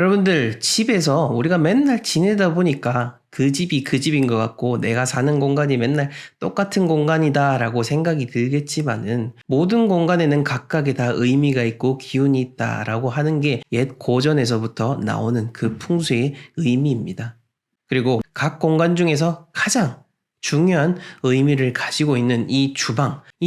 여러분들, 집에서 우리가 맨날 지내다 보니까 그 집이 그 집인 것 같고 내가 사는 공간이 맨날 똑같은 공간이다라고 생각이 들겠지만은 모든 공간에는 각각의 다 의미가 있고 기운이 있다라고 하는 게 옛 고전에서부터 나오는 그 풍수의 의미입니다. 그리고 각 공간 중에서 가장 중요한 의미를 가지고 있는 이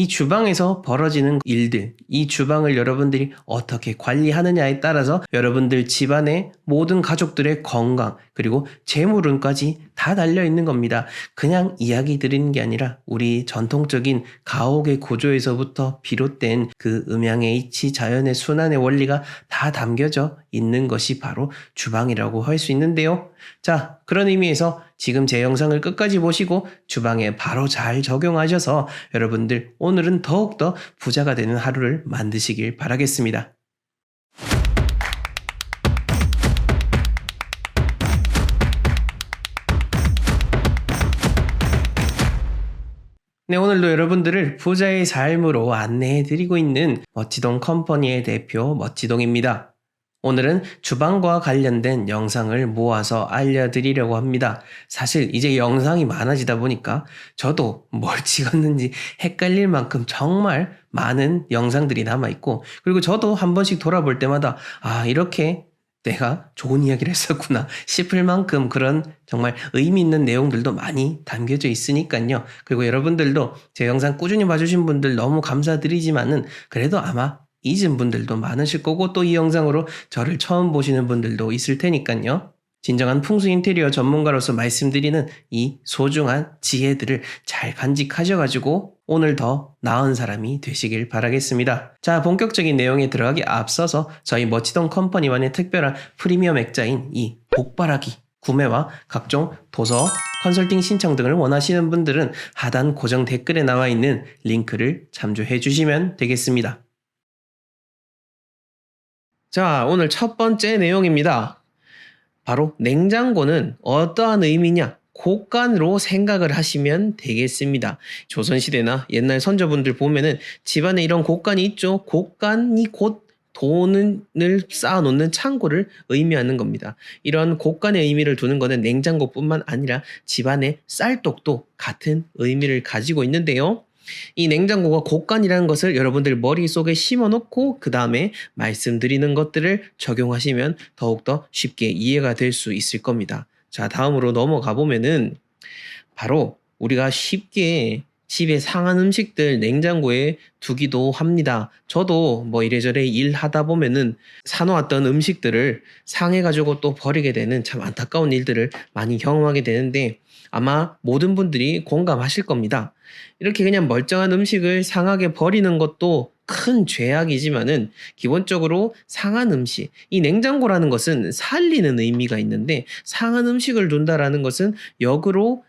주방에서 벌어지는 일들, 이 주방을 여러분들이 어떻게 관리하느냐에 따라서 여러분들 집안의 모든 가족들의 건강, 그리고 재물운까지 다 달려있는 겁니다. 그냥 이야기 드리는 게 아니라 우리 전통적인 가옥의 구조에서부터 비롯된 그 음양의 이치, 자연의 순환의 원리가 다 담겨져 있는 것이 바로 주방이라고 할 수 있는데요. 자, 그런 의미에서 지금 제 영상을 끝까지 보시고 주방에 바로 잘 적용하셔서 여러분들 오늘은 더욱더 부자가 되는 하루를 만드시길 바라겠습니다. 네, 오늘도 여러분들을 부자의 삶으로 안내해드리고 있는 멋지동 컴퍼니의 대표 멋지동입니다. 오늘은 주방과 관련된 영상을 모아서 알려드리려고 합니다. 사실 이제 영상이 많아지다 보니까 저도 뭘 찍었는지 헷갈릴 만큼 정말 많은 영상들이 남아있고, 그리고 저도 한 번씩 돌아볼 때마다 이렇게 내가 좋은 이야기를 했었구나 싶을 만큼 그런 정말 의미 있는 내용들도 많이 담겨져 있으니까요. 그리고 여러분들도 제 영상 꾸준히 봐주신 분들 너무 감사드리지만은 그래도 아마 잊은 분들도 많으실 거고, 또 이 영상으로 저를 처음 보시는 분들도 있을 테니까요. 진정한 풍수 인테리어 전문가로서 말씀드리는 이 소중한 지혜들을 잘 간직하셔가지고 오늘 더 나은 사람이 되시길 바라겠습니다. 자, 본격적인 내용에 들어가기 앞서서 저희 멋지동 컴퍼니만의 특별한 프리미엄 액자인 이 복바라기 구매와 각종 도서, 컨설팅 신청 등을 원하시는 분들은 하단 고정 댓글에 나와 있는 링크를 참조해 주시면 되겠습니다. 자, 오늘 첫 번째 내용입니다. 바로 냉장고는 어떠한 의미냐? 곳간으로 생각을 하시면 되겠습니다. 조선시대나 옛날 선조분들 보면은 집안에 이런 곳간이 있죠. 곳간이 곧 돈을 쌓아놓는 창고를 의미하는 겁니다. 이런 곳간의 의미를 두는 것은 냉장고뿐만 아니라 집안의 쌀떡도 같은 의미를 가지고 있는데요. 이 냉장고가 곳간이라는 것을 여러분들 머릿속에 심어놓고 그 다음에 말씀드리는 것들을 적용하시면 더욱더 쉽게 이해가 될 수 있을 겁니다. 자, 다음으로 넘어가 보면은 바로 우리가 쉽게 집에 상한 음식들 냉장고에 두기도 합니다. 저도 뭐 이래저래 일하다 보면은 사놓았던 음식들을 상해가지고 또 버리게 되는 참 안타까운 일들을 많이 경험하게 되는데 아마 모든 분들이 공감하실 겁니다. 이렇게 그냥 멀쩡한 음식을 상하게 버리는 것도 큰 죄악이지만은 기본적으로 상한 음식, 이 냉장고라는 것은 살리는 의미가 있는데 상한 음식을 둔다라는 것은 역으로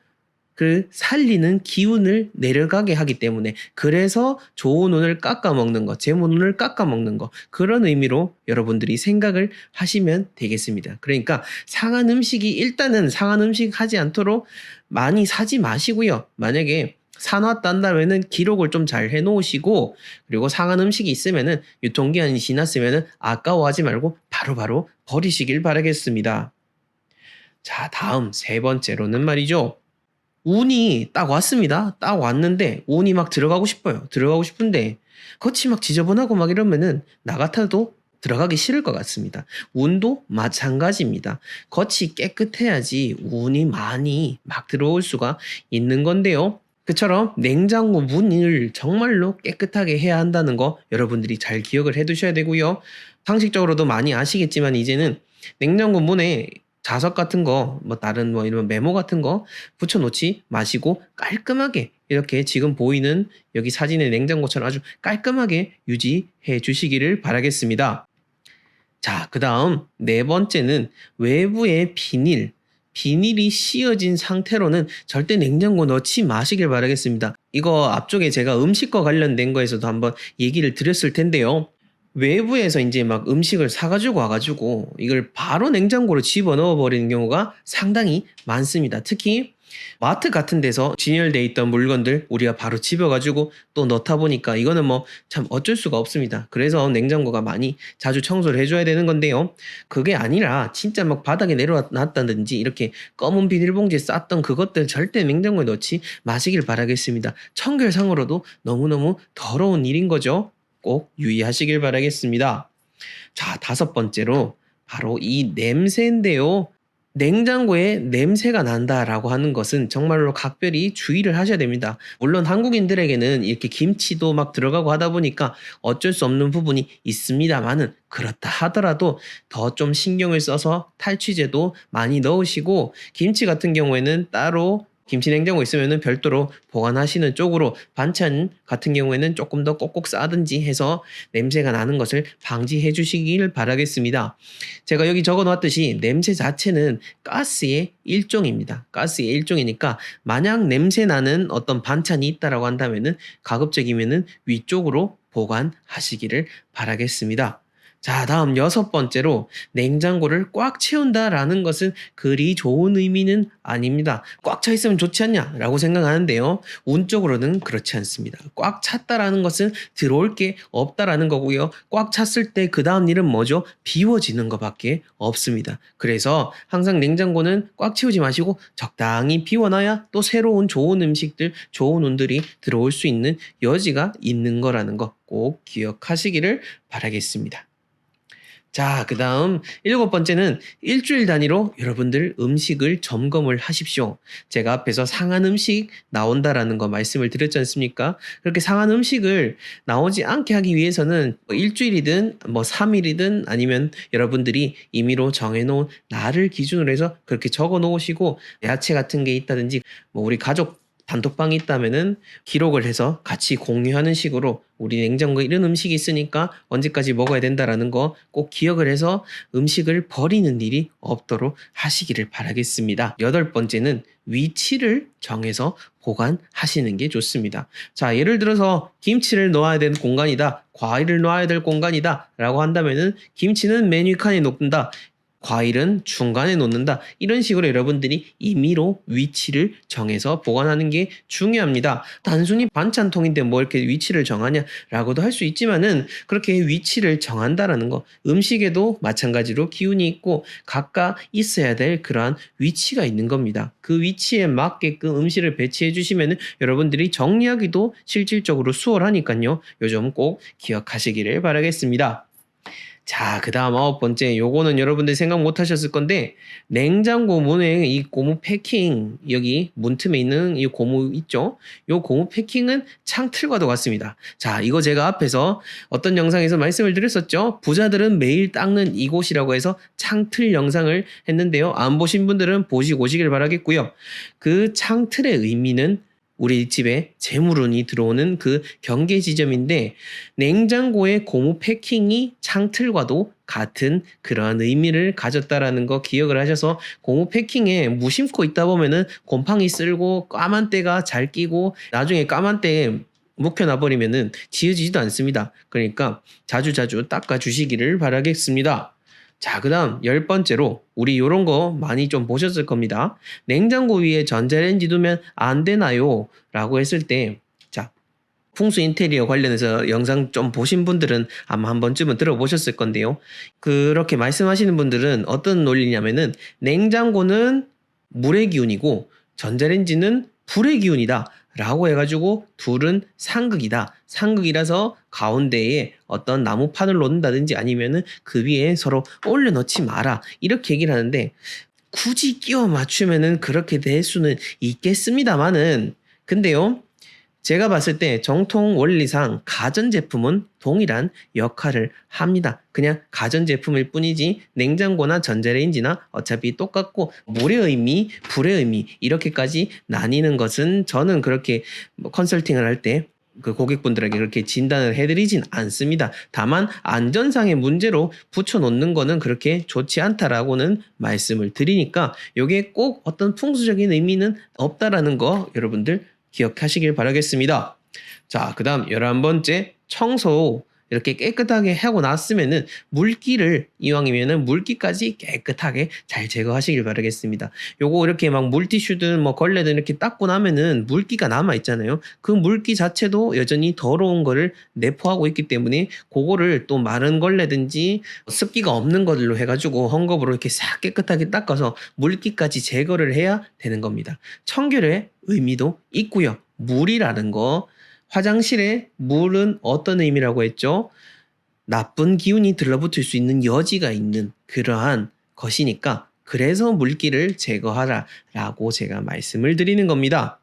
그 살리는 기운을 내려가게 하기 때문에, 그래서 좋은 운을 깎아먹는 것, 재물운을 깎아먹는 것, 그런 의미로 여러분들이 생각을 하시면 되겠습니다. 그러니까 상한 음식이 일단은 상한 음식 하지 않도록 많이 사지 마시고요. 만약에 사놨단다면은 기록을 좀 잘 해놓으시고, 그리고 상한 음식이 있으면은 유통기한이 지났으면은 아까워하지 말고 바로바로 버리시길 바라겠습니다. 자, 다음 세 번째로는 말이죠. 운이 딱 왔습니다. 딱 왔는데 운이 막 들어가고 싶어요. 들어가고 싶은데 겉이 막 지저분하고 막 이러면은 나 같아도 들어가기 싫을 것 같습니다. 운도 마찬가지입니다. 겉이 깨끗해야지 운이 많이 막 들어올 수가 있는 건데요. 그처럼 냉장고 문을 정말로 깨끗하게 해야 한다는 거 여러분들이 잘 기억을 해 두셔야 되고요. 상식적으로도 많이 아시겠지만 이제는 냉장고 문에 자석 같은 거, 뭐 다른 뭐 이런 메모 같은 거 붙여놓지 마시고 깔끔하게 이렇게 지금 보이는 여기 사진의 냉장고처럼 아주 깔끔하게 유지해 주시기를 바라겠습니다. 자, 그 다음 네 번째는 외부의 비닐이 씌어진 상태로는 절대 냉장고 넣지 마시길 바라겠습니다. 이거 앞쪽에 제가 음식과 관련된 거에서도 한번 얘기를 드렸을 텐데요. 외부에서 이제 막 음식을 사가지고 와가지고 이걸 바로 냉장고로 집어넣어 버리는 경우가 상당히 많습니다. 특히 마트 같은 데서 진열돼 있던 물건들 우리가 바로 집어가지고 또 넣다 보니까 이거는 뭐 참 어쩔 수가 없습니다. 그래서 냉장고가 많이 자주 청소를 해줘야 되는 건데요. 그게 아니라 진짜 막 바닥에 내려놨다든지 이렇게 검은 비닐봉지에 쌌던 그것들 절대 냉장고에 넣지 마시길 바라겠습니다. 청결상으로도 너무너무 더러운 일인 거죠. 꼭 유의하시길 바라겠습니다. 자, 다섯 번째로 바로 이 냄새인데요. 냉장고에 냄새가 난다라고 하는 것은 정말로 각별히 주의를 하셔야 됩니다. 물론 한국인들에게는 이렇게 김치도 막 들어가고 하다 보니까 어쩔 수 없는 부분이 있습니다만은 그렇다 하더라도 더 좀 신경을 써서 탈취제도 많이 넣으시고 김치 같은 경우에는 따로 김치 냉장고 있으면은 별도로 보관하시는 쪽으로 반찬 같은 경우에는 조금 더 꼭꼭 싸든지 해서 냄새가 나는 것을 방지해 주시길 바라겠습니다. 제가 여기 적어 놨듯이 냄새 자체는 가스의 일종입니다. 가스의 일종이니까 만약 냄새 나는 어떤 반찬이 있다라고 한다면은 가급적이면은 위쪽으로 보관하시기를 바라겠습니다. 자, 다음 여섯 번째로 냉장고를 꽉 채운다라는 것은 그리 좋은 의미는 아닙니다. 꽉 차 있으면 좋지 않냐라고 생각하는데요. 운적으로는 그렇지 않습니다. 꽉 찼다라는 것은 들어올 게 없다라는 거고요. 꽉 찼을 때 그 다음 일은 뭐죠? 비워지는 것밖에 없습니다. 그래서 항상 냉장고는 꽉 채우지 마시고 적당히 비워놔야 또 새로운 좋은 음식들, 좋은 운들이 들어올 수 있는 여지가 있는 거라는 거 꼭 기억하시기를 바라겠습니다. 자, 그 다음 일곱 번째는 일주일 단위로 여러분들 음식을 점검을 하십시오. 제가 앞에서 상한 음식 나온다라는 거 말씀을 드렸지 않습니까? 그렇게 상한 음식을 나오지 않게 하기 위해서는 뭐 일주일이든 뭐 3일이든 아니면 여러분들이 임의로 정해놓은 날을 기준으로 해서 그렇게 적어 놓으시고 야채 같은 게 있다든지 뭐 우리 가족 단톡방이 있다면은 기록을 해서 같이 공유하는 식으로 우리 냉장고에 이런 음식이 있으니까 언제까지 먹어야 된다라는 거 꼭 기억을 해서 음식을 버리는 일이 없도록 하시기를 바라겠습니다. 여덟 번째는 위치를 정해서 보관하시는 게 좋습니다. 자, 예를 들어서 김치를 넣어야 되는 공간이다, 과일을 넣어야 될 공간이다 라고 한다면은 김치는 맨 위 칸에 놓는다, 과일은 중간에 놓는다. 이런 식으로 여러분들이 임의로 위치를 정해서 보관하는 게 중요합니다. 단순히 반찬통인데 뭐 이렇게 위치를 정하냐라고도 할 수 있지만은 그렇게 위치를 정한다라는 거, 음식에도 마찬가지로 기운이 있고 각각 있어야 될 그러한 위치가 있는 겁니다. 그 위치에 맞게끔 음식을 배치해 주시면은 여러분들이 정리하기도 실질적으로 수월하니까요. 요 점 꼭 기억하시기를 바라겠습니다. 자, 그 다음 아홉 번째, 요거는 여러분들 생각 못 하셨을 건데, 냉장고 문에 이 고무 패킹, 여기 문틈에 있는 이 고무 있죠? 요 고무 패킹은 창틀과도 같습니다. 자, 이거 제가 앞에서 어떤 영상에서 말씀을 드렸었죠? 부자들은 매일 닦는 이곳이라고 해서 창틀 영상을 했는데요. 안 보신 분들은 보시고 오시길 바라겠고요. 그 창틀의 의미는 우리 집에 재물운이 들어오는 그 경계 지점인데 냉장고의 고무 패킹이 창틀과도 같은 그러한 의미를 가졌다라는 거 기억을 하셔서 고무 패킹에 무심코 있다 보면은 곰팡이 쓸고 까만 때가 잘 끼고 나중에 까만 때에 묵혀놔 버리면은 지워지지도 않습니다. 그러니까 자주자주 닦아 주시기를 바라겠습니다. 자, 그 다음 열 번째로 우리 요런 거 많이 좀 보셨을 겁니다. 냉장고 위에 전자레인지 두면 안 되나요? 라고 했을 때, 자, 풍수 인테리어 관련해서 영상 좀 보신 분들은 아마 한 번쯤은 들어보셨을 건데요. 그렇게 말씀하시는 분들은 어떤 논리냐면은 냉장고는 물의 기운이고 전자레인지는 불의 기운이다 라고 해가지고 둘은 상극이다. 상극이라서 가운데에 어떤 나무판을 놓는다든지 아니면은 그 위에 서로 올려놓지 마라. 이렇게 얘기를 하는데 굳이 끼워 맞추면은 그렇게 될 수는 있겠습니다만은 근데요. 제가 봤을 때 정통 원리상 가전제품은 동일한 역할을 합니다. 그냥 가전제품일 뿐이지 냉장고나 전자레인지나 어차피 똑같고 물의 의미, 불의 의미 이렇게까지 나뉘는 것은 저는 그렇게 컨설팅을 할 때 그 고객분들에게 그렇게 진단을 해드리진 않습니다. 다만 안전상의 문제로 붙여놓는 거는 그렇게 좋지 않다라고는 말씀을 드리니까 이게 꼭 어떤 풍수적인 의미는 없다라는 거 여러분들 기억하시길 바라겠습니다. 자, 그 다음 11번째 청소 이렇게 깨끗하게 하고 났으면은 물기를 이왕이면은 물기까지 깨끗하게 잘 제거하시길 바라겠습니다. 요거 이렇게 막 물티슈든 뭐 걸레든 이렇게 닦고 나면은 물기가 남아 있잖아요. 그 물기 자체도 여전히 더러운 거를 내포하고 있기 때문에 그거를 또 마른 걸레든지 습기가 없는 것들로 해가지고 헝겊으로 이렇게 싹 깨끗하게 닦아서 물기까지 제거를 해야 되는 겁니다. 청결의 의미도 있고요. 물이라는 거, 화장실에 물은 어떤 의미라고 했죠? 나쁜 기운이 들러붙을 수 있는 여지가 있는 그러한 것이니까 그래서 물기를 제거하라 라고 제가 말씀을 드리는 겁니다.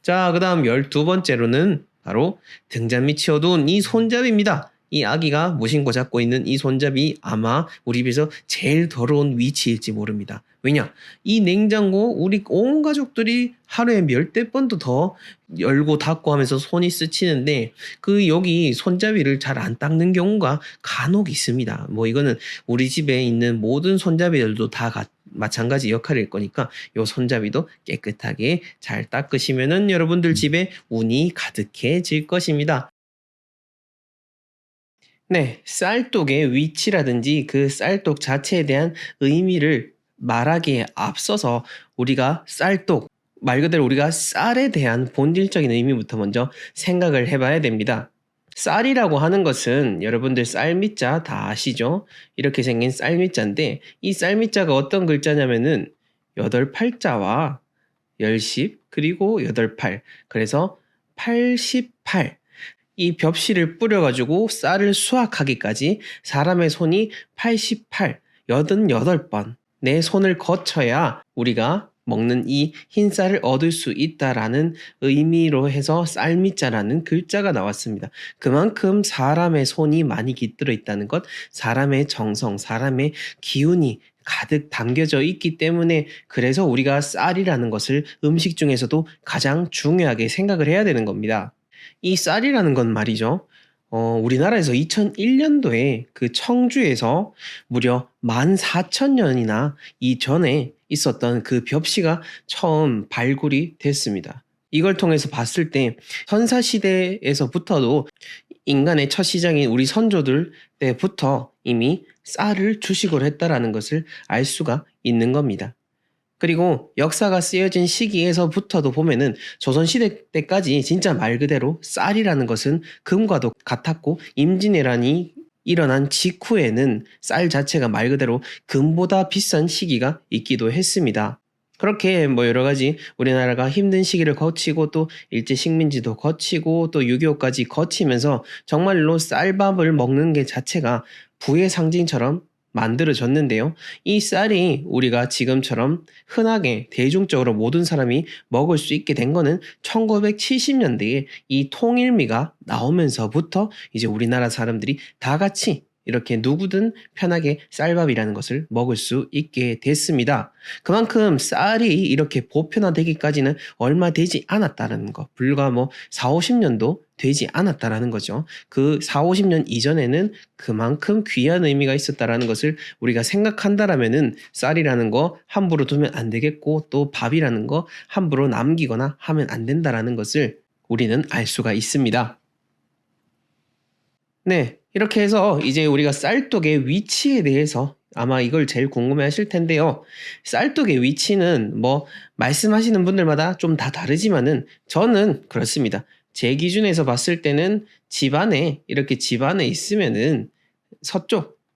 자, 그 다음 12번째로는 바로 등잔 밑이 어두운 이 손잡이입니다. 이 아기가 무심코 잡고 있는 이 손잡이 아마 우리 집에서 제일 더러운 위치일지 모릅니다. 왜냐? 이 냉장고 우리 온 가족들이 하루에 몇백 번도 더 열고 닫고 하면서 손이 스치는데 그 여기 손잡이를 잘 안 닦는 경우가 간혹 있습니다. 뭐 이거는 우리 집에 있는 모든 손잡이들도 다 마찬가지 역할일 거니까 요 손잡이도 깨끗하게 잘 닦으시면은 여러분들 집에 운이 가득해질 것입니다. 네, 쌀독의 위치라든지 그 쌀독 자체에 대한 의미를 말하기에 앞서서 우리가 쌀독, 말 그대로 우리가 쌀에 대한 본질적인 의미부터 먼저 생각을 해봐야 됩니다. 쌀이라고 하는 것은 여러분들 쌀밑자 다 아시죠? 이렇게 생긴 쌀밑자인데 이 쌀밑자가 어떤 글자냐면은 여덟 팔자와 열십 그리고 여덟 팔 그래서 88 이 벽실을 뿌려가지고 쌀을 수확하기까지 사람의 손이 88, 88번 내 손을 거쳐야 우리가 먹는 이 흰쌀을 얻을 수 있다라는 의미로 해서 쌀밑자라는 글자가 나왔습니다. 그만큼 사람의 손이 많이 깃들어 있다는 것, 사람의 정성, 사람의 기운이 가득 담겨져 있기 때문에 그래서 우리가 쌀이라는 것을 음식 중에서도 가장 중요하게 생각을 해야 되는 겁니다. 이 쌀이라는 건 말이죠. 우리나라에서 2001년도에 그 청주에서 무려 14,000년이나 이전에 있었던 그 벽시가 처음 발굴이 됐습니다. 이걸 통해서 봤을 때 선사시대에서부터도 인간의 첫 시장인 우리 선조들 때부터 이미 쌀을 주식으로 했다라는 것을 알 수가 있는 겁니다. 그리고 역사가 쓰여진 시기에서부터도 보면은 조선시대 때까지 진짜 말 그대로 쌀이라는 것은 금과도 같았고 임진왜란이 일어난 직후에는 쌀 자체가 말 그대로 금보다 비싼 시기가 있기도 했습니다. 그렇게 뭐 여러 가지 우리나라가 힘든 시기를 거치고 또 일제식민지도 거치고 또 6.25까지 거치면서 정말로 쌀밥을 먹는 게 자체가 부의 상징처럼 만들어졌는데요. 이 쌀이 우리가 지금처럼 흔하게 대중적으로 모든 사람이 먹을 수 있게 된 거는 1970년대에 이 통일미가 나오면서부터 이제 우리나라 사람들이 다 같이 이렇게 누구든 편하게 쌀밥이라는 것을 먹을 수 있게 됐습니다. 그만큼 쌀이 이렇게 보편화되기까지는 얼마 되지 않았다는 거. 불과 뭐 4, 50년도 되지 않았다라는 거죠. 그 4, 50년 이전에는 그만큼 귀한 의미가 있었다라는 것을 우리가 생각한다라면은 쌀이라는 거 함부로 두면 안 되겠고 또 밥이라는 거 함부로 남기거나 하면 안 된다라는 것을 우리는 알 수가 있습니다. 네, 이렇게 해서 이제 우리가 쌀독의 위치에 대해서 아마 이걸 제일 궁금해 하실 텐데요. 쌀독의 위치는 뭐 말씀하시는 분들마다 좀 다 다르지만은 저는 그렇습니다. 제 기준에서 봤을 때는 이렇게 집 안에 있으면은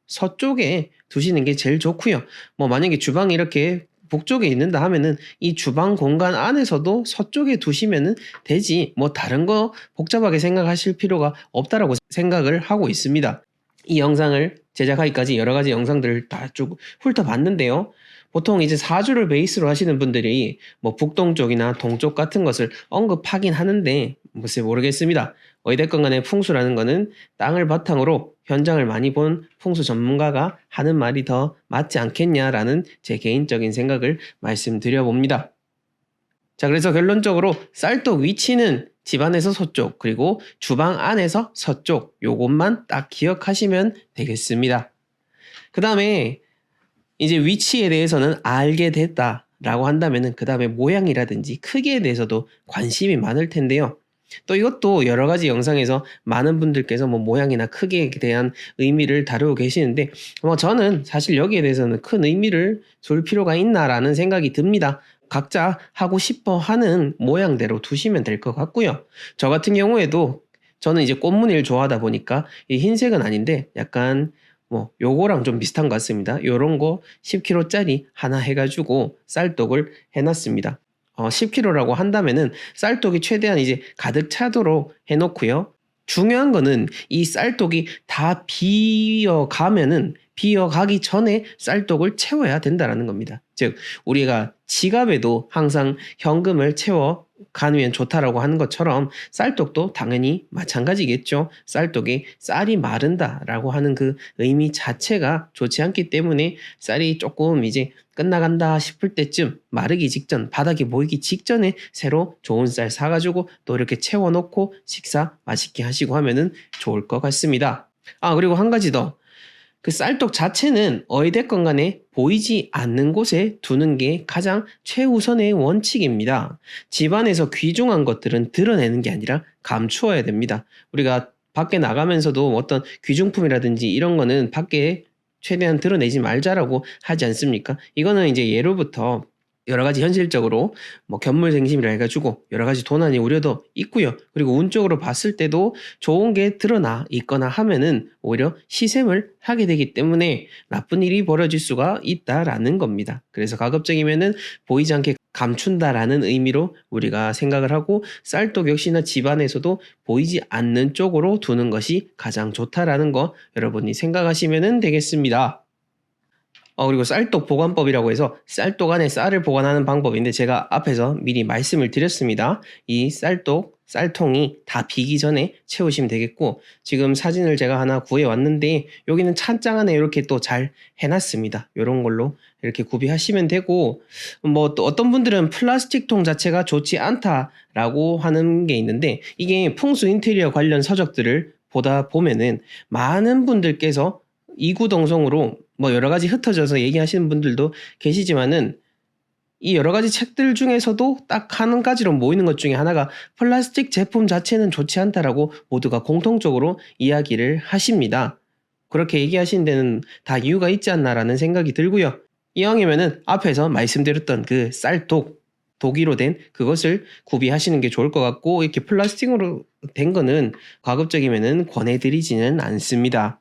서쪽에 두시는 게 제일 좋고요. 뭐 만약에 주방이 이렇게 북쪽에 있는다 하면은 이 주방 공간 안에서도 서쪽에 두시면은 되지 뭐 다른 거 복잡하게 생각하실 필요가 없다라고 생각을 하고 있습니다. 이 영상을 제작하기까지 여러 가지 영상들을 다 쭉 훑어봤는데요. 보통 이제 사주를 베이스로 하시는 분들이 뭐 북동쪽이나 동쪽 같은 것을 언급하긴 하는데 글쎄 모르겠습니다. 어찌됐건 간에 풍수라는 거는 땅을 바탕으로 현장을 많이 본 풍수 전문가가 하는 말이 더 맞지 않겠냐라는 제 개인적인 생각을 말씀드려 봅니다. 자, 그래서 결론적으로 쌀독 위치는 집안에서 서쪽 그리고 주방 안에서 서쪽 요것만 딱 기억하시면 되겠습니다. 그 다음에 이제 위치에 대해서는 알게 됐다라고 한다면은 그 다음에 모양이라든지 크기에 대해서도 관심이 많을 텐데요. 또 이것도 여러 가지 영상에서 많은 분들께서 뭐 모양이나 크기에 대한 의미를 다루고 계시는데 저는 사실 여기에 대해서는 큰 의미를 둘 필요가 있나라는 생각이 듭니다. 각자 하고 싶어 하는 모양대로 두시면 될 것 같고요. 저 같은 경우에도 저는 이제 꽃무늬를 좋아하다 보니까 이 흰색은 아닌데 약간 뭐 요거랑 좀 비슷한 것 같습니다. 요런 거 10kg짜리 하나 해가지고 쌀떡을 해놨습니다. 10kg라고 한다면은 쌀떡이 최대한 이제 가득 차도록 해놓고요. 중요한 거는 이 쌀떡이 다 비어가기 전에 쌀떡을 채워야 된다라는 겁니다. 즉 우리가 지갑에도 항상 현금을 채워 가면 좋다라고 하는 것처럼 쌀떡도 당연히 마찬가지겠죠. 쌀떡이 쌀이 마른다라고 하는 그 의미 자체가 좋지 않기 때문에 쌀이 조금 이제 끝나간다 싶을 때쯤 마르기 직전, 바닥이 보이기 직전에 새로 좋은 쌀 사가지고 또 이렇게 채워놓고 식사 맛있게 하시고 하면은 좋을 것 같습니다. 그리고 한 가지 더. 그 쌀떡 자체는 어찌됐건 간에 보이지 않는 곳에 두는 게 가장 최우선의 원칙입니다. 집안에서 귀중한 것들은 드러내는 게 아니라 감추어야 됩니다. 우리가 밖에 나가면서도 어떤 귀중품이라든지 이런 거는 밖에 최대한 드러내지 말자라고 하지 않습니까? 이거는 이제 예로부터 여러 가지 현실적으로 뭐 견물생심이라 해가지고 여러 가지 도난의 우려도 있고요. 그리고 운적으로 봤을 때도 좋은 게 드러나 있거나 하면은 오히려 시샘을 하게 되기 때문에 나쁜 일이 벌어질 수가 있다라는 겁니다. 그래서 가급적이면은 보이지 않게 감춘다라는 의미로 우리가 생각을 하고 쌀떡 역시나 집안에서도 보이지 않는 쪽으로 두는 것이 가장 좋다라는 거 여러분이 생각하시면 되겠습니다. 그리고 쌀떡 보관법이라고 해서 쌀떡 안에 쌀을 보관하는 방법인데 제가 앞에서 미리 말씀을 드렸습니다. 이 쌀통이 다 비기 전에 채우시면 되겠고 지금 사진을 제가 하나 구해 왔는데 여기는 찬장 안에 이렇게 또 잘 해놨습니다. 이런 걸로 이렇게 구비하시면 되고 뭐 또 어떤 분들은 플라스틱 통 자체가 좋지 않다라고 하는 게 있는데 이게 풍수 인테리어 관련 서적들을 보다 보면은 많은 분들께서 이구동성으로 뭐 여러 가지 흩어져서 얘기하시는 분들도 계시지만은 이 여러 가지 책들 중에서도 딱 한 가지로 모이는 것 중에 하나가 플라스틱 제품 자체는 좋지 않다라고 모두가 공통적으로 이야기를 하십니다. 그렇게 얘기하시는 데는 다 이유가 있지 않나라는 생각이 들고요. 이왕이면은 앞에서 말씀드렸던 그 쌀독, 독이로 된 그것을 구비하시는 게 좋을 것 같고 이렇게 플라스틱으로 된 거는 가급적이면은 권해드리지는 않습니다.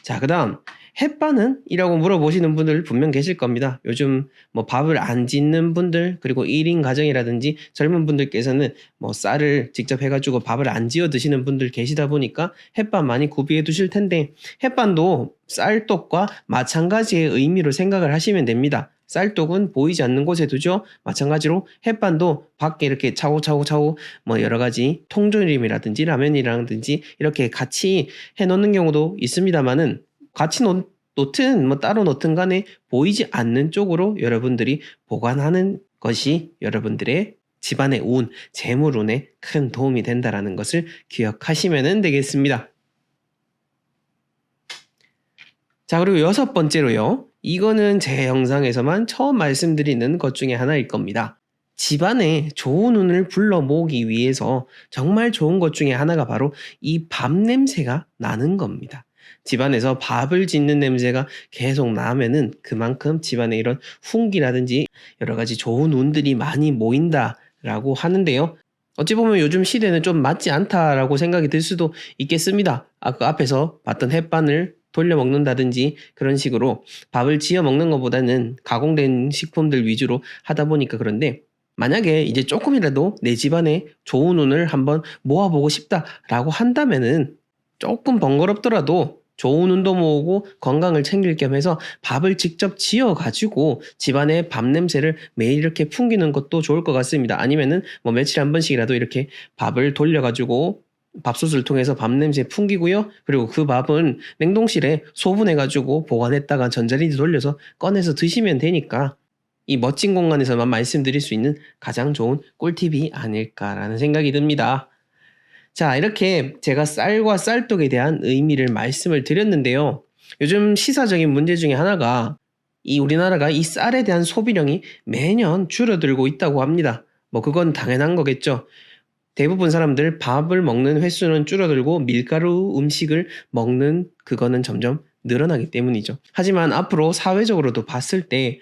자, 그 다음 햇반은? 이라고 물어보시는 분들 분명 계실 겁니다. 요즘 뭐 밥을 안 짓는 분들 그리고 1인 가정이라든지 젊은 분들께서는 뭐 쌀을 직접 해가지고 밥을 안 지어 드시는 분들 계시다 보니까 햇반 많이 구비해 두실 텐데 햇반도 쌀떡과 마찬가지의 의미로 생각을 하시면 됩니다. 쌀떡은 보이지 않는 곳에 두죠. 마찬가지로 햇반도 밖에 이렇게 차고차고 뭐 여러 가지 통조림이라든지 라면이라든지 이렇게 같이 해놓는 경우도 있습니다만은 같이 놓든 뭐 따로 놓든 간에 보이지 않는 쪽으로 여러분들이 보관하는 것이 여러분들의 집안의 운, 재물운에 큰 도움이 된다는 것을 기억하시면 되겠습니다. 자, 그리고 6번째로요. 이거는 제 영상에서만 처음 말씀드리는 것 중에 하나일 겁니다. 집안에 좋은 운을 불러 모으기 위해서 정말 좋은 것 중에 하나가 바로 이 밥 냄새가 나는 겁니다. 집안에서 밥을 짓는 냄새가 계속 나면은 그만큼 집안에 이런 훈기라든지 여러 가지 좋은 운들이 많이 모인다라고 하는데요. 어찌 보면 요즘 시대는 좀 맞지 않다라고 생각이 들 수도 있겠습니다. 아까 앞에서 봤던 햇반을 돌려 먹는다든지 그런 식으로 밥을 지어 먹는 것보다는 가공된 식품들 위주로 하다 보니까 그런데 만약에 이제 조금이라도 내 집안에 좋은 운을 한번 모아보고 싶다라고 한다면은 조금 번거롭더라도 좋은 운도 모으고 건강을 챙길 겸 해서 밥을 직접 지어가지고 집안의 밥 냄새를 매일 이렇게 풍기는 것도 좋을 것 같습니다. 아니면은 뭐 며칠에 한 번씩이라도 이렇게 밥을 돌려가지고 밥솥을 통해서 밥 냄새 풍기고요. 그리고 그 밥은 냉동실에 소분해가지고 보관했다가 전자레인지 돌려서 꺼내서 드시면 되니까 이 멋진 공간에서만 말씀드릴 수 있는 가장 좋은 꿀팁이 아닐까라는 생각이 듭니다. 자, 이렇게 제가 쌀과 쌀떡에 대한 의미를 말씀을 드렸는데요. 요즘 시사적인 문제 중에 하나가 이 우리나라가 이 쌀에 대한 소비량이 매년 줄어들고 있다고 합니다. 뭐 그건 당연한 거겠죠. 대부분 사람들 밥을 먹는 횟수는 줄어들고 밀가루 음식을 먹는 그거는 점점 늘어나기 때문이죠. 하지만 앞으로 사회적으로도 봤을 때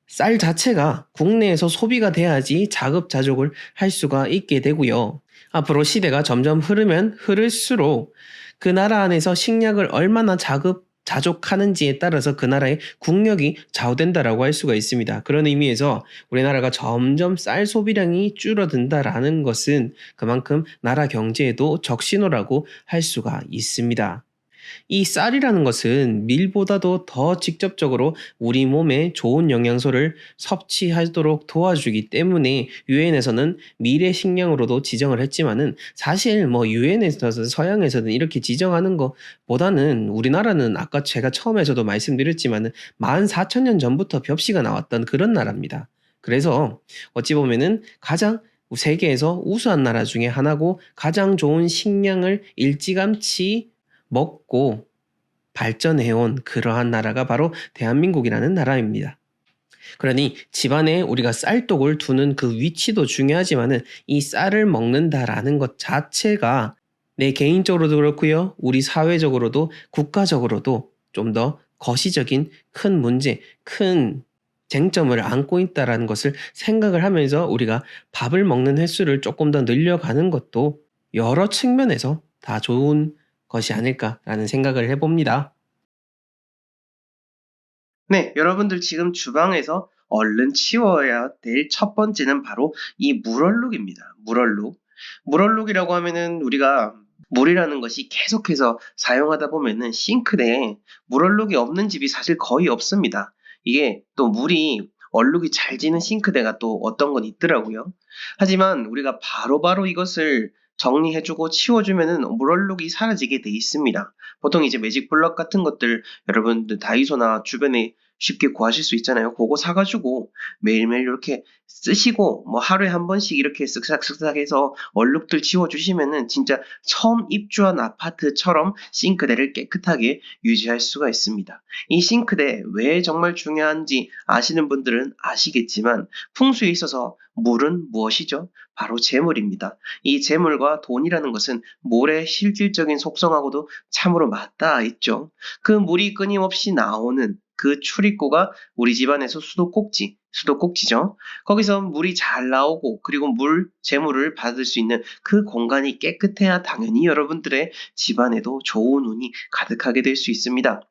쌀 자체가 국내에서 소비가 돼야지 자급자족을 할 수가 있게 되고요. 앞으로 시대가 점점 흐르면 흐를수록 그 나라 안에서 식량을 얼마나 자급자족하는지에 따라서 그 나라의 국력이 좌우된다라고 할 수가 있습니다. 그런 의미에서 우리나라가 점점 쌀 소비량이 줄어든다라는 것은 그만큼 나라 경제에도 적신호라고 할 수가 있습니다. 이 쌀이라는 것은 밀보다도 더 직접적으로 우리 몸에 좋은 영양소를 섭취하도록 도와주기 때문에 유엔에서는 미래 식량으로도 지정을 했지만은 사실 뭐 유엔에서 서양에서는 이렇게 지정하는 것보다는 우리나라는 아까 제가 처음에서도 말씀드렸지만은 14,000년 전부터 벽시가 나왔던 그런 나라입니다. 그래서 어찌 보면은 가장 세계에서 우수한 나라 중에 하나고 가장 좋은 식량을 일찌감치 먹고 발전해온 그러한 나라가 바로 대한민국이라는 나라입니다. 그러니 집안에 우리가 쌀독을 두는 그 위치도 중요하지만은 이 쌀을 먹는다라는 것 자체가 내 개인적으로도 그렇고요. 우리 사회적으로도 국가적으로도 좀 더 거시적인 큰 문제, 큰 쟁점을 안고 있다라는 것을 생각을 하면서 우리가 밥을 먹는 횟수를 조금 더 늘려가는 것도 여러 측면에서 다 좋은 것이 아닐까라는 생각을 해봅니다. 네, 여러분들 지금 주방에서 얼른 치워야 될 첫 번째는 바로 이 물얼룩입니다. 물얼룩. 물얼룩이라고 하면은 우리가 물이라는 것이 계속해서 사용하다 보면은 싱크대에 물얼룩이 없는 집이 사실 거의 없습니다. 이게 또 물이 얼룩이 잘 지는 싱크대가 또 어떤 건 있더라고요. 하지만 우리가 바로바로 이것을 정리해주고 치워주면은 물얼룩이 사라지게 돼 있습니다. 보통 이제 매직 블럭 같은 것들 여러분들 다이소나 주변에 쉽게 구하실 수 있잖아요. 그거 사가지고 매일매일 이렇게 쓰시고 뭐 하루에 한 번씩 이렇게 쓱싹쓱싹 해서 얼룩들 지워주시면은 진짜 처음 입주한 아파트처럼 싱크대를 깨끗하게 유지할 수가 있습니다. 이 싱크대 왜 정말 중요한지 아시는 분들은 아시겠지만 풍수에 있어서 물은 무엇이죠? 바로 재물입니다. 이 재물과 돈이라는 것은 물의 실질적인 속성하고도 참으로 맞닿아 있죠. 그 물이 끊임없이 나오는 그 출입구가 우리 집안에서 수도꼭지죠. 거기서 물이 잘 나오고 그리고 재물을 받을 수 있는 그 공간이 깨끗해야 당연히 여러분들의 집안에도 좋은 운이 가득하게 될 수 있습니다.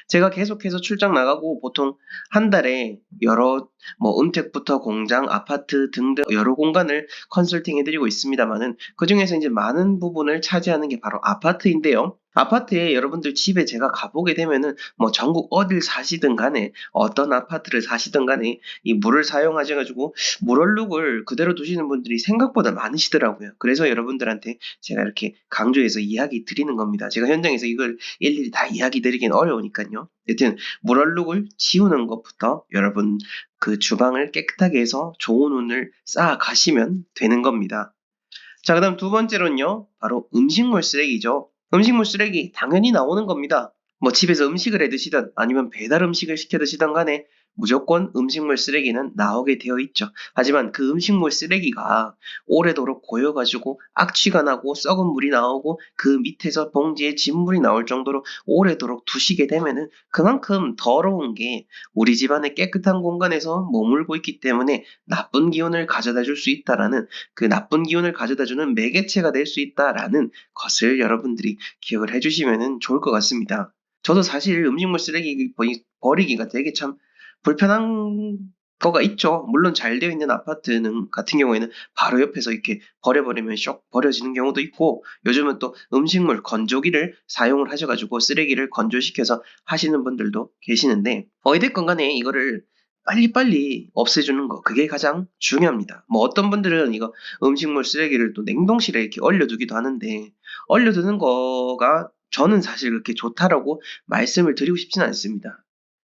제가 계속해서 출장 나가고 보통 한 달에 여러 은택부터 공장, 아파트 등등 여러 공간을 컨설팅 해드리고 있습니다만은 그중에서 이제 많은 부분을 차지하는 게 바로 아파트인데요. 아파트에 여러분들 집에 제가 가보게 되면은 전국 어딜 사시든 간에 어떤 아파트를 사시든 간에 이 물을 사용하셔가지고 물얼룩을 그대로 두시는 분들이 생각보다 많으시더라고요. 그래서 여러분들한테 제가 이렇게 강조해서 이야기 드리는 겁니다. 제가 현장에서 이걸 일일이 다 이야기 드리긴 어려우니까요. 여튼 물얼룩을 지우는 것부터 여러분 그 주방을 깨끗하게 해서 좋은 운을 쌓아 가시면 되는 겁니다. 자, 그다음 두 번째로는요. 바로 음식물 쓰레기죠. 음식물 쓰레기 당연히 나오는 겁니다. 집에서 음식을 해 드시든 아니면 배달 음식을 시켜 드시든 간에 무조건 음식물 쓰레기는 나오게 되어 있죠. 하지만 그 음식물 쓰레기가 오래도록 고여가지고 악취가 나고 썩은 물이 나오고 그 밑에서 봉지에 진물이 나올 정도로 오래도록 두시게 되면은 그만큼 더러운 게 우리 집안의 깨끗한 공간에서 머물고 있기 때문에 나쁜 기운을 가져다 줄 수 있다라는 그 나쁜 기운을 가져다 주는 매개체가 될 수 있다라는 것을 여러분들이 기억을 해주시면 좋을 것 같습니다. 저도 사실 음식물 쓰레기 버리기가 되게 참 불편한 거가 있죠. 물론 잘 되어 있는 아파트는 같은 경우에는 바로 옆에서 이렇게 버려버리면 쇽 버려지는 경우도 있고 요즘은 또 음식물 건조기를 사용을 하셔가지고 쓰레기를 건조시켜서 하시는 분들도 계시는데 어찌됐건 간에 이거를 빨리빨리 없애주는 거 그게 가장 중요합니다. 어떤 분들은 이거 음식물 쓰레기를 또 냉동실에 이렇게 얼려두기도 하는데 얼려두는 거가 저는 사실 그렇게 좋다라고 말씀을 드리고 싶지는 않습니다.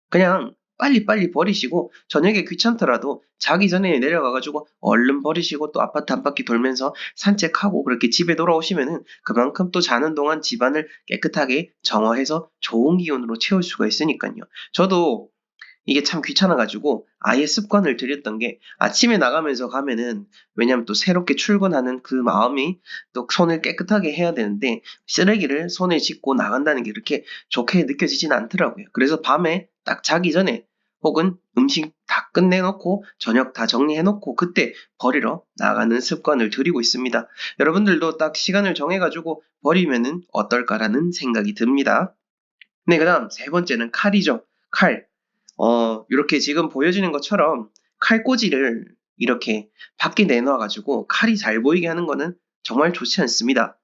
그냥 빨리빨리 버리시고 저녁에 귀찮더라도 자기 전에 내려가가지고 얼른 버리시고 또 아파트 한 바퀴 돌면서 산책하고 그렇게 집에 돌아오시면은 그만큼 또 자는 동안 집안을 깨끗하게 정화해서 좋은 기운으로 채울 수가 있으니까요. 저도 이게 참 귀찮아가지고 아예 습관을 들였던 게 아침에 나가면서 가면은 왜냐면 또 새롭게 출근하는 그 마음이 또 손을 깨끗하게 해야 되는데 쓰레기를 손에 짚고 나간다는 게 그렇게 좋게 느껴지진 않더라고요. 그래서 밤에 딱 자기 전에 혹은 음식 다 끝내놓고 저녁 다 정리해놓고 그때 버리러 나가는 습관을 들이고 있습니다. 여러분들도 딱 시간을 정해가지고 버리면은 어떨까라는 생각이 듭니다. 네, 그 다음 세 번째는 칼이죠. 칼. 이렇게 지금 보여지는 것처럼 칼꽂이를 이렇게 밖에 내놔가지고 칼이 잘 보이게 하는 거는 정말 좋지 않습니다.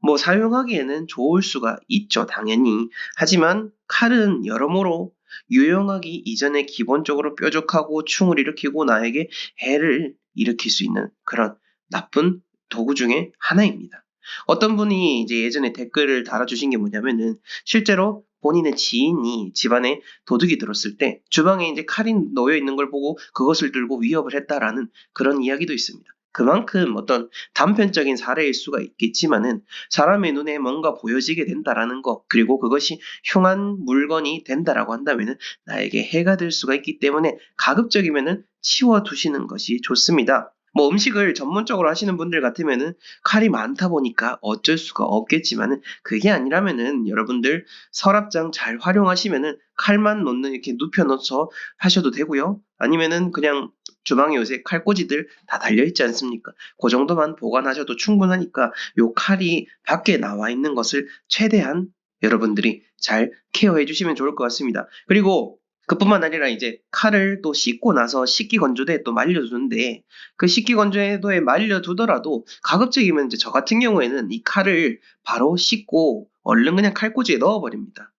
뭐 사용하기에는 좋을 수가 있죠, 당연히. 하지만 칼은 여러모로 유용하기 이전에 기본적으로 뾰족하고 충을 일으키고 나에게 해를 일으킬 수 있는 그런 나쁜 도구 중에 하나입니다. 어떤 분이 이제 예전에 댓글을 달아주신 게 뭐냐면은 실제로 본인의 지인이 집안에 도둑이 들었을 때 주방에 이제 칼이 놓여 있는 걸 보고 그것을 들고 위협을 했다라는 그런 이야기도 있습니다. 그만큼 어떤 단편적인 사례일 수가 있겠지만은 사람의 눈에 뭔가 보여지게 된다라는 것, 그리고 그것이 흉한 물건이 된다라고 한다면은 나에게 해가 될 수가 있기 때문에 가급적이면은 치워두시는 것이 좋습니다. 뭐 음식을 전문적으로 하시는 분들 같으면은 칼이 많다 보니까 어쩔 수가 없겠지만은 그게 아니라면은 여러분들 서랍장 잘 활용하시면은 칼만 놓는 이렇게 눕혀놓서 하셔도 되고요. 아니면은 그냥 주방에 요새 칼꽂이들 다 달려있지 않습니까? 그 정도만 보관하셔도 충분하니까 요 칼이 밖에 나와 있는 것을 최대한 여러분들이 잘 케어해 주시면 좋을 것 같습니다. 그리고 그뿐만 아니라 이제 칼을 또 씻고 나서 식기건조대에 또 말려두는데 그 식기건조대에 말려두더라도 가급적이면 이제 저 같은 경우에는 이 칼을 바로 씻고 얼른 그냥 칼꽂이에 넣어버립니다.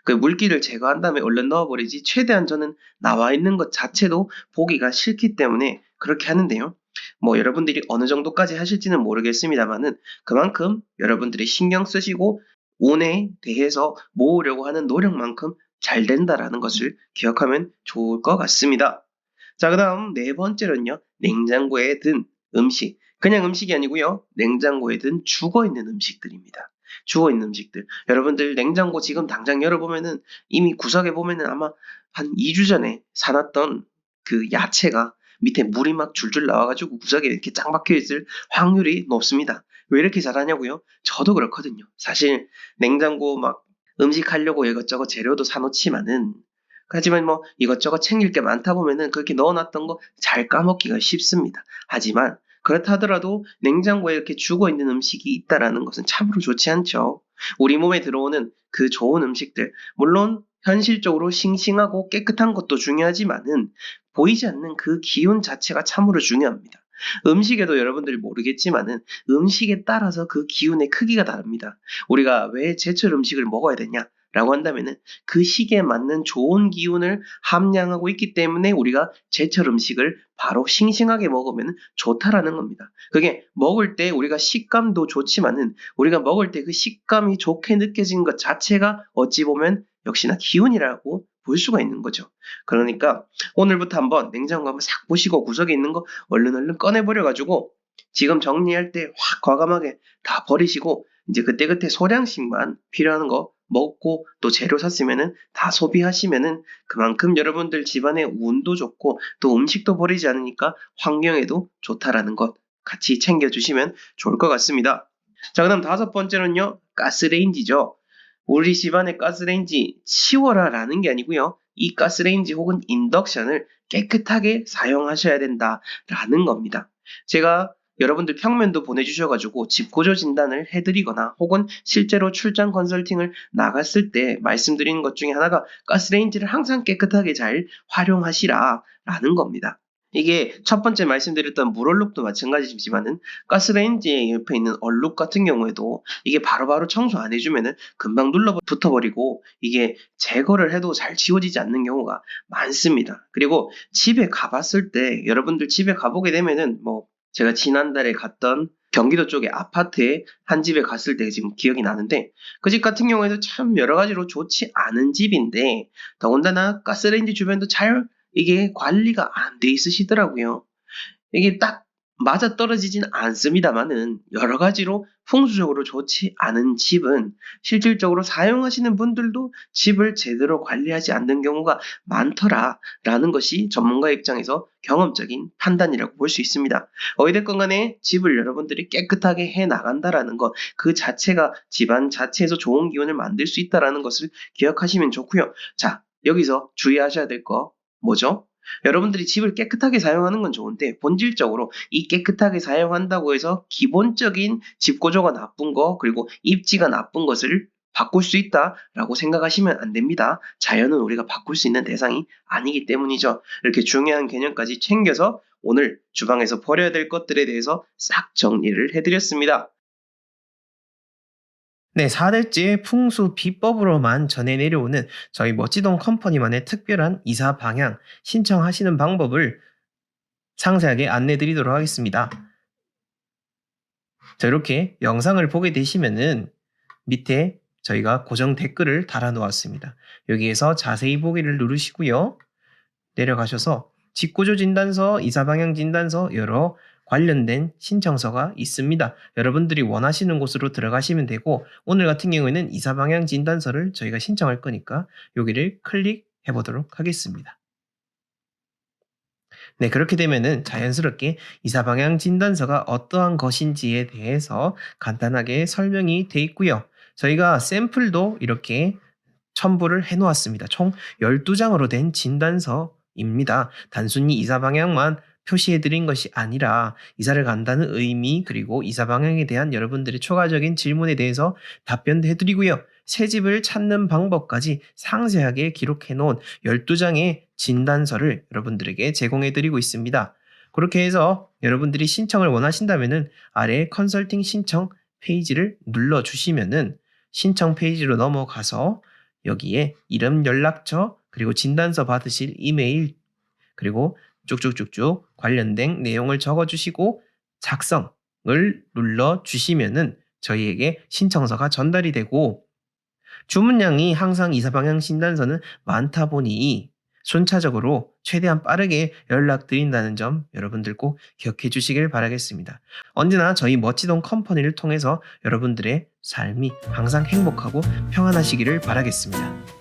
그 물기를 제거한 다음에 얼른 넣어버리지 최대한 저는 나와 있는 것 자체도 보기가 싫기 때문에 그렇게 하는데요. 뭐 여러분들이 어느 정도까지 하실지는 모르겠습니다만은 그만큼 여러분들이 신경 쓰시고 온에 대해서 모으려고 하는 노력만큼 잘 된다라는 것을 기억하면 좋을 것 같습니다. 자, 그 다음 네 번째는요. 냉장고에 든 음식. 그냥 음식이 아니고요. 냉장고에 든 죽어있는 음식들입니다. 죽어있는 음식들. 여러분들 냉장고 지금 당장 열어보면은 이미 구석에 보면은 아마 한 2주 전에 사놨던 그 야채가 밑에 물이 막 줄줄 나와가지고 구석에 이렇게 짱 박혀있을 확률이 높습니다. 왜 이렇게 잘하냐고요? 저도 그렇거든요. 사실 냉장고 막 음식 하려고 이것저것 재료도 사놓지만은 하지만 뭐 이것저것 챙길 게 많다 보면은 그렇게 넣어놨던 거 잘 까먹기가 쉽습니다. 하지만 그렇다 하더라도 냉장고에 이렇게 죽어 있는 음식이 있다라는 것은 참으로 좋지 않죠. 우리 몸에 들어오는 그 좋은 음식들, 물론 현실적으로 싱싱하고 깨끗한 것도 중요하지만은 보이지 않는 그 기운 자체가 참으로 중요합니다. 음식에도 여러분들이 모르겠지만은 음식에 따라서 그 기운의 크기가 다릅니다. 우리가 왜 제철 음식을 먹어야 되냐? 라고 한다면은 그 시기에 맞는 좋은 기운을 함량하고 있기 때문에 우리가 제철 음식을 바로 싱싱하게 먹으면 좋다라는 겁니다. 그게 먹을 때 우리가 식감도 좋지만은 우리가 먹을 때 그 식감이 좋게 느껴진 것 자체가 어찌 보면 역시나 기운이라고 볼 수가 있는 거죠. 그러니까 오늘부터 한번 냉장고 한번 싹 보시고 구석에 있는 거 얼른 꺼내버려가지고 지금 정리할 때 확 과감하게 다 버리시고 이제 그때그때 소량씩만 필요한 거 먹고 또 재료 샀으면은 다 소비하시면은 그만큼 여러분들 집안의 운도 좋고 또 음식도 버리지 않으니까 환경에도 좋다라는 것 같이 챙겨주시면 좋을 것 같습니다. 자, 그다음 다섯 번째는요. 가스레인지죠. 우리 집안의 가스레인지 치워라라는 게 아니고요. 이 가스레인지 혹은 인덕션을 깨끗하게 사용하셔야 된다라는 겁니다. 제가 여러분들 평면도 보내주셔가지고 집 구조 진단을 해드리거나 혹은 실제로 출장 컨설팅을 나갔을 때 말씀드리는 것 중에 하나가 가스레인지를 항상 깨끗하게 잘 활용하시라라는 겁니다. 이게 첫 번째 말씀드렸던 물얼룩도 마찬가지지만은 가스레인지 옆에 있는 얼룩 같은 경우에도 이게 바로바로 청소 안 해주면은 금방 눌러붙어버리고 이게 제거를 해도 잘 지워지지 않는 경우가 많습니다. 그리고 집에 가봤을 때 여러분들 집에 가보게 되면은 뭐 제가 지난달에 갔던 경기도 쪽에 아파트에 한 집에 갔을 때 지금 기억이 나는데 그 집 같은 경우에도 참 여러 가지로 좋지 않은 집인데 더군다나 가스레인지 주변도 잘 이게 관리가 안 돼 있으시더라고요. 이게 딱 맞아떨어지진 않습니다만은 여러 가지로 풍수적으로 좋지 않은 집은 실질적으로 사용하시는 분들도 집을 제대로 관리하지 않는 경우가 많더라라는 것이 전문가 입장에서 경험적인 판단이라고 볼 수 있습니다. 어찌됐건 간에 집을 여러분들이 깨끗하게 해 나간다라는 것, 그 자체가 집안 자체에서 좋은 기운을 만들 수 있다라는 것을 기억하시면 좋고요. 자, 여기서 주의하셔야 될 거 뭐죠? 여러분들이 집을 깨끗하게 사용하는 건 좋은데 본질적으로 이 깨끗하게 사용한다고 해서 기본적인 집 구조가 나쁜 거 그리고 입지가 나쁜 것을 바꿀 수 있다라고 생각하시면 안 됩니다. 자연은 우리가 바꿀 수 있는 대상이 아니기 때문이죠. 이렇게 중요한 개념까지 챙겨서 오늘 주방에서 버려야 될 것들에 대해서 싹 정리를 해드렸습니다. 네, 4대째 풍수 비법으로만 전해 내려오는 저희 멋지동 컴퍼니만의 특별한 이사 방향 신청하시는 방법을 상세하게 안내 드리도록 하겠습니다. 자, 이렇게 영상을 보게 되시면은 밑에 저희가 고정 댓글을 달아 놓았습니다. 여기에서 자세히 보기를 누르시고요. 내려가셔서 집구조 진단서, 이사 방향 진단서 여러 관련된 신청서가 있습니다. 여러분들이 원하시는 곳으로 들어가시면 되고 오늘 같은 경우에는 이사 방향 진단서를 저희가 신청할 거니까 여기를 클릭해 보도록 하겠습니다. 네, 그렇게 되면은 자연스럽게 이사 방향 진단서가 어떠한 것인지에 대해서 간단하게 설명이 돼 있고요. 저희가 샘플도 이렇게 첨부를 해 놓았습니다. 총 12장으로 된 진단서입니다. 단순히 이사 방향만 표시해 드린 것이 아니라 이사를 간다는 의미 그리고 이사 방향에 대한 여러분들의 추가적인 질문에 대해서 답변도 해 드리고요. 새 집을 찾는 방법까지 상세하게 기록해 놓은 12장의 진단서를 여러분들에게 제공해 드리고 있습니다. 그렇게 해서 여러분들이 신청을 원하신다면은 아래 컨설팅 신청 페이지를 눌러 주시면은 신청 페이지로 넘어가서 여기에 이름, 연락처, 그리고 진단서 받으실 이메일, 그리고 쭉쭉쭉쭉 관련된 내용을 적어주시고 작성을 눌러 주시면은 저희에게 신청서가 전달이 되고 주문량이 항상 이사 방향 진단서는 많다 보니 순차적으로 최대한 빠르게 연락드린다는 점 여러분들 꼭 기억해 주시길 바라겠습니다. 언제나 저희 멋지동 컴퍼니를 통해서 여러분들의 삶이 항상 행복하고 평안하시기를 바라겠습니다.